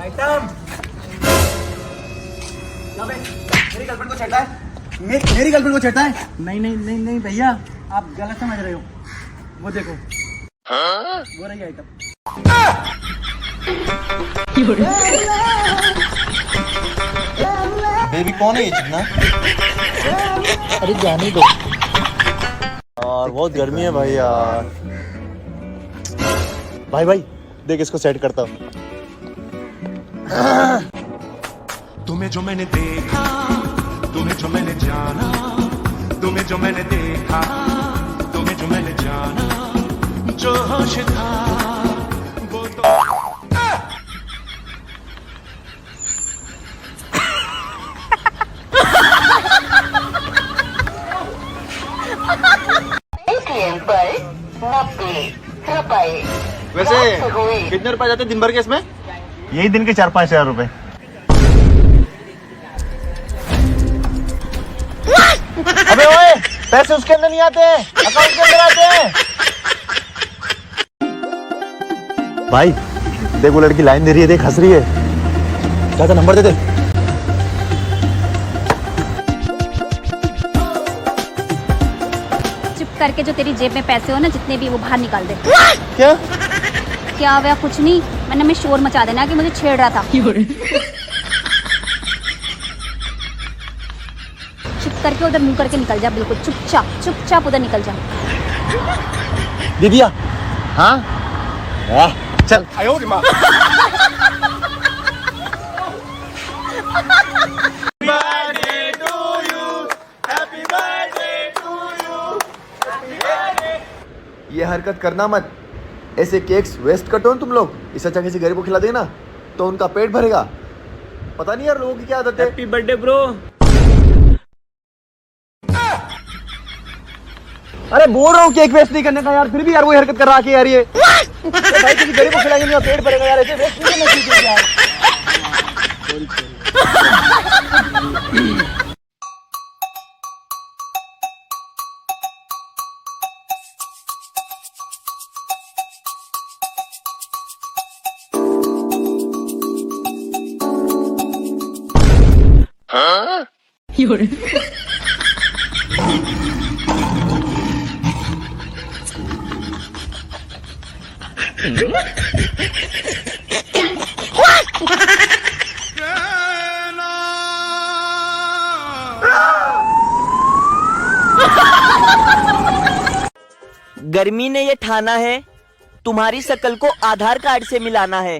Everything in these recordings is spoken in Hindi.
आइटम। मेरी गर्लफ्रेंड को छेड़ता है, मेरी गर्लफ्रेंड को छेड़ता है। नहीं नहीं नहीं नहीं भैया, आप गलत समझ रहे हो। वो देखो, वो रही आइटम। बेबी कौन है ये चिकना? अरे जाने दो यार, बहुत गर्मी है भाई यार। भाई देख इसको सेट करता हूँ। तुम्हें जो मैंने देखा, तुम्हें जो मैंने जाना, तुम्हें जो मैंने देखा, तुम्हें जो मैंने जाना, जो होश था वो तो वैसे कितने रुपए जाते दिन भर के इसमें? यही दिन के 4-5 हजार रुपए। अबे ओए, पैसे उसके अंदर नहीं आते हैं, अकाउंट के अंदर आते हैं। भाई देख, वो लड़की लाइन दे रही है, देख हंस रही है। चाचा नंबर दे दे। चुप करके जो तेरी जेब में पैसे हो ना, जितने भी, वो बाहर निकाल दे। क्या? क्या हुआ? कुछ नहीं, मैंने में शोर मचा देना कि मुझे छेड़ रहा था। चुप करके उधर मुंह करके निकल जा, बिल्कुल चुपचाप उधर निकल जा। दीदिया, हाँ वाह, चल। ये हरकत करना मत। ऐसे केक्स वेस्ट करते हो तुम लोग। इससे अच्छा किसी गरीब को खिला देना तो उनका पेट भरेगा। पता नहीं यार लोगों की क्या आदत है। Happy birthday bro. अरे बोल रहा हूँ केक वेस्ट नहीं करने का यार, फिर भी यार वही हरकत कर रहा है यार ये। तो भाई किसी गरीब को खिलाएंगे नहीं, पेट भरेगा यार। ऐसे वेस्ट नहीं करना चाहिए यार। गर्मी ने ये ठाना है, तुम्हारी शकल को आधार कार्ड से मिलाना है।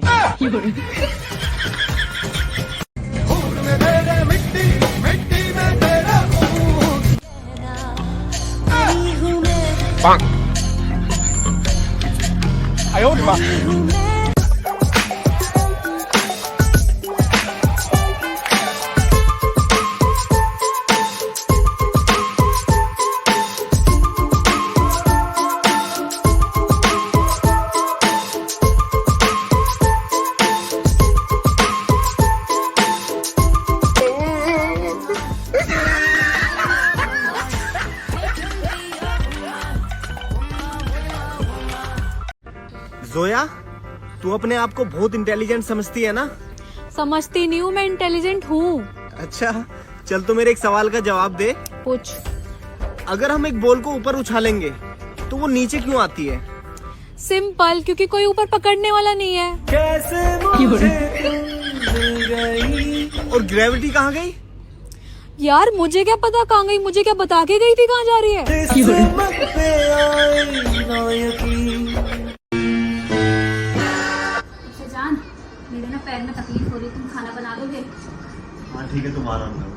जोया, तू अपने आप को बहुत इंटेलिजेंट समझती है ना? समझती नहीं हूँ, मैं इंटेलिजेंट हूँ। अच्छा चल, तो मेरे एक सवाल का जवाब दे। पूछ। अगर हम एक बॉल को ऊपर उछालेंगे तो वो नीचे क्यों आती है? सिंपल, क्योंकि कोई ऊपर पकड़ने वाला नहीं है। और ग्रेविटी कहाँ गई? यार मुझे क्या पता कहाँ गई, मुझे क्या बता के गई थी कहाँ जा रही है। जान, मेरे ना पैर में तकलीफ हो रही, तुम खाना बना दोगे? हाँ ठीक है, तुम आराम करो।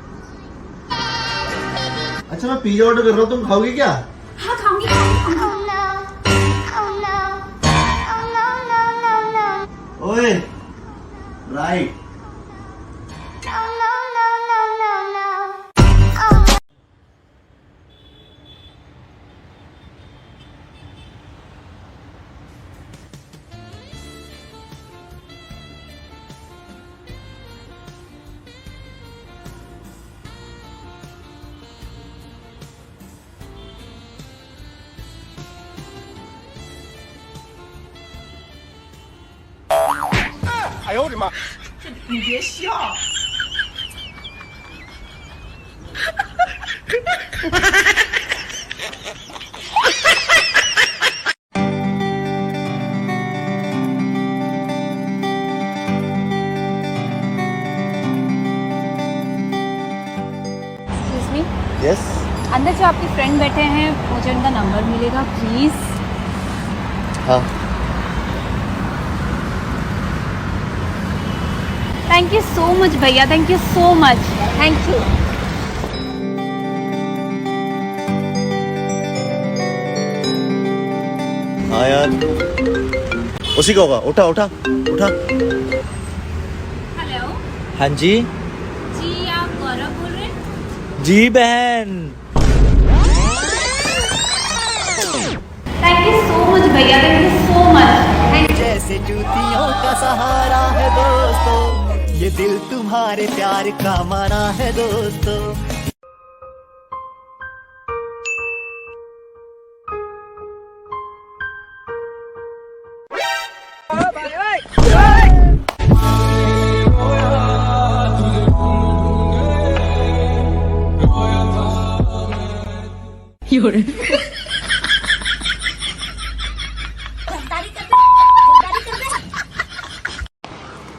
अच्छा मैं पिज्जा ऑर्डर कर रहा हूँ, तुम खाओगी क्या? हाँ खाऊंगी। ओए राइट। एक्सक्यूज मी, यस अंदर जो आपके फ्रेंड बैठे हैं मुझे उनका नंबर मिलेगा प्लीज? हाँ थैंक यू सो मच भैया, thank you so much, thank you. हाँ यार उसी का होगा। उठा उठा उठा। हेलो हाँ जी जी, आप गौरव बोल रहे हैं? जी बहन। थैंक यू सो मच भैया, thank you so much, thank you. जैसे जूतियों का सहारा है दोस्तों, ये दिल तुम्हारे प्यार का माना है दोस्तों।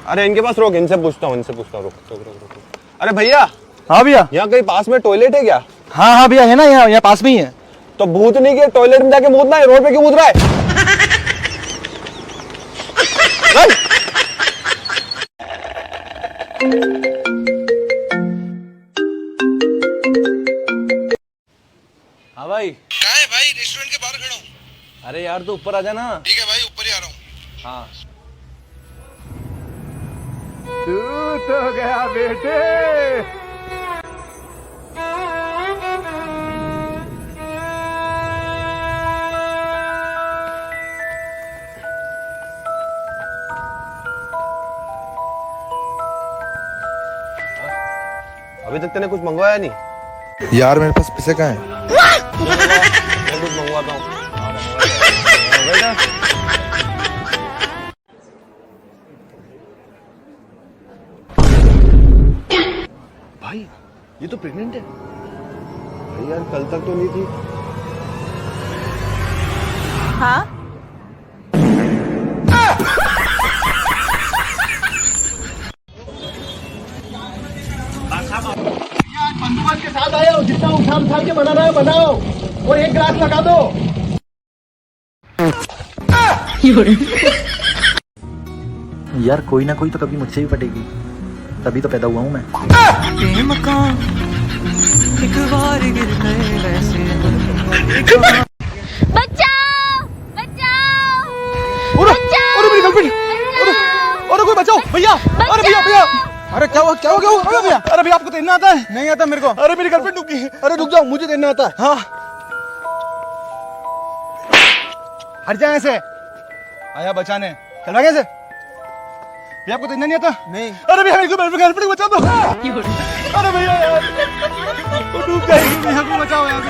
अरे इनके पास रोक, इनसे पूछता हूँ रुक। अरे भैया, हाँ भैया। यहाँ कहीं पास में टॉयलेट है क्या? हाँ हाँ भैया, है ना, यहाँ पास में ही है। तो भूतनी के टॉयलेट में जाके मूतना है, रोड पे क्यों मूत रहा है? हाँ भाई। क्या है भाई? रेस्टोरेंट के बाहर खड़ा हूँ। अरे यार, तो ऊपर आ जाना। ठीक है भाई, ऊपर ही आ रहा हूँ। हाँ। तू तो गया बेटे। अभी तक तूने कुछ मंगवाया नहीं? यार मेरे पास पैसे कहाँ हैं? मैं कुछ मंगवाता हूँ। भाई ये तो प्रेग्नेंट है। भाई यार कल तक तो नहीं थी। हाँ बंदोबस्त के साथ आया हो, जितना उठा के बनाना है बनाओ, और एक गिलास लगा दो। यार कोई ना कोई तो कभी मुझसे भी पटेगी, तभी तो पैदा हुआ हूँ मैं। बचाओ बचाओ अरे मेरी गर्लफ्रेंड, अरे कोई बचाओ भैया। अरे भैया, अरे क्या हुआ भैया? अरे भैया, आपको तैरना आता है? नहीं आता मेरे को। अरे मेरी गर्लफ्रेंड डूब गई। अरे रुक जाओ, मुझे तैरना आता है। हाँ, हट जाए ऐसे। आया बचाने, चल भागे से। भैया आपको तैरना नहीं आता? नहीं। अरे भैया मेरी गर्लफ्रेंड को बचा दो। अरे भैया यार, वो डूब जाएगी। भैया को बचाओ यार,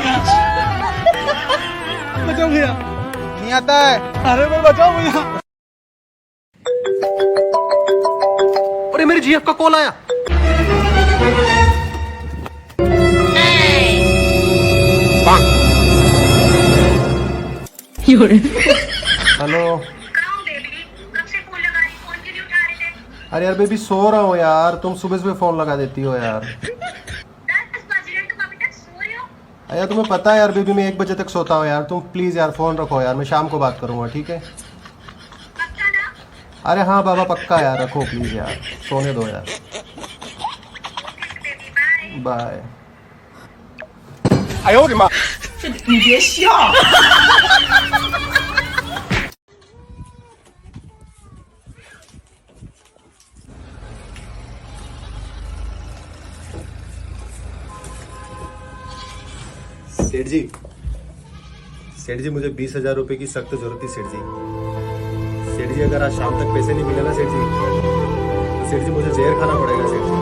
बचाओ भैया। नहीं आता है। अरे मैं बचाओ भैया। अरे मेरी जीएफ का कॉल आया। हेलो। अरे यार बेबी, सो रहा हूँ यार, तुम सुबह सुबह फोन लगा देती हो यार। यार तुम्हें पता है यार बेबी, मैं 1 बजे तक सोता हूँ यार। तुम प्लीज यार फोन रखो यार, मैं शाम को बात करूंगा, ठीक है? अरे हाँ बाबा, पक्का यार, रखो प्लीज यार, सोने दो यार। बाय। सेठ जी मुझे 20,000 रुपए की सख्त जरूरत थी सेठ जी। अगर आज शाम तक पैसे नहीं मिले ना सेठ जी, तो सेठ जी मुझे जहर खाना पड़ेगा सेठ जी।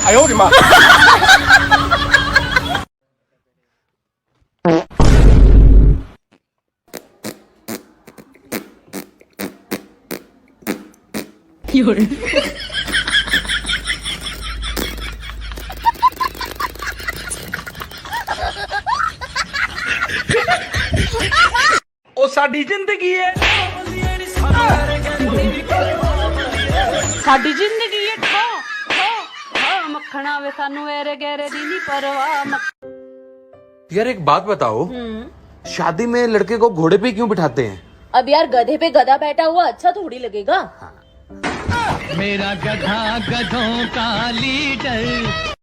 哎呦我的妈！ ਉਹ ਸਾਡੀ ਜ਼ਿੰਦਗੀ ਹੈ ਸਾਡੀ ਜ਼ਿੰਦਗੀ ਹੈ ਠਾ ਠਾ ਠਾ ਮੱਖਣਾ ਵੇ ਸਾਨੂੰ ਐਰੇ ਗੈਰੇ ਦੀ ਨਹੀਂ ਪਰਵਾਹ यार एक बात बताओ शादी में लड़के को घोड़े पे क्यों बिठाते हैं? अब यार गधे पे गधा बैठा हुआ अच्छा थोड़ी लगेगा मेरा गधा गधों का लीडर